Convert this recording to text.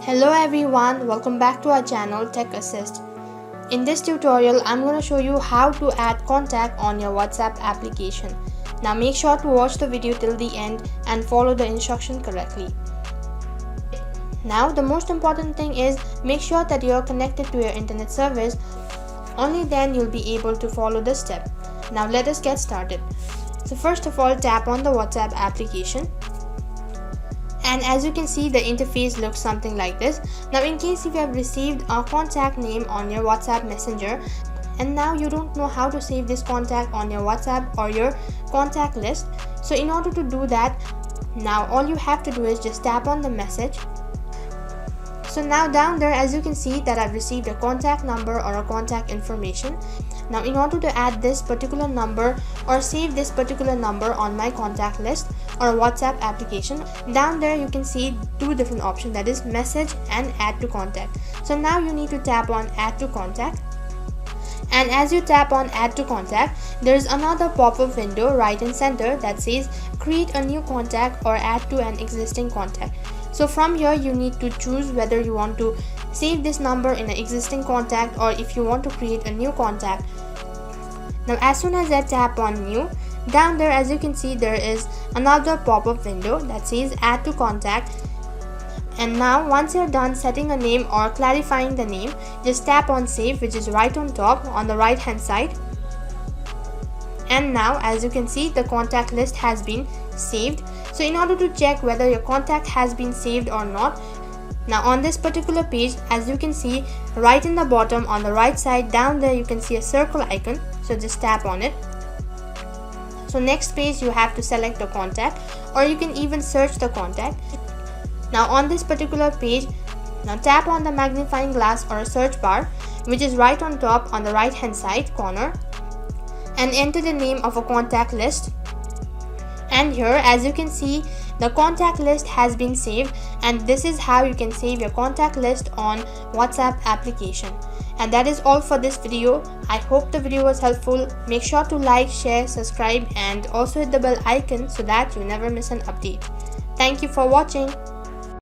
Hello everyone, welcome back to our channel Tech Assist. In this tutorial, I'm going to show you how to add contact on your WhatsApp application. Now make sure to watch the video till the end and follow the instruction correctly. Now the most important thing is make sure that you are connected to your internet service. Only then you'll be able to follow the step. Now let us get started. So first of all, tap on the WhatsApp application. And as you can see, the interface looks something like this. Now in case if you have received a contact name on your WhatsApp messenger and now you don't know how to save this contact on your WhatsApp or your contact list, so in order to do that, now all you have to do is just tap on the message. So now down there, as you can see that I've received a contact number or a contact information. Now in order to add this particular number or save this particular number on my contact list or WhatsApp application, down there you can see two different options, that is message and add to contact. So now you need to tap on add to contact. And as you tap on add to contact, there is another pop-up window right in center that says create a new contact or add to an existing contact. So from here you need to choose whether you want to save this number in an existing contact or if you want to create a new contact. Now as soon as I tap on new, down there as you can see there is another pop-up window that says add to contact. And now once you're done setting a name or clarifying the name, just tap on save, which is right on top on the right hand side. And now as you can see, the contact list has been saved. So in order to check whether your contact has been saved or not, now on this particular page, as you can see right in the bottom on the right side, down there you can see a circle icon, so just tap on it. So next page you have to select the contact or you can even search the contact. Now on this particular page, now tap on the magnifying glass or a search bar, which is right on top on the right hand side corner, and enter the name of a contact list. And here as you can see, the contact list has been saved, and this is how you can save your contact list on WhatsApp application. And that is all for this video. I hope the video was helpful. Make sure to like, share, subscribe and also hit the bell icon so that you never miss an update. Thank you for watching.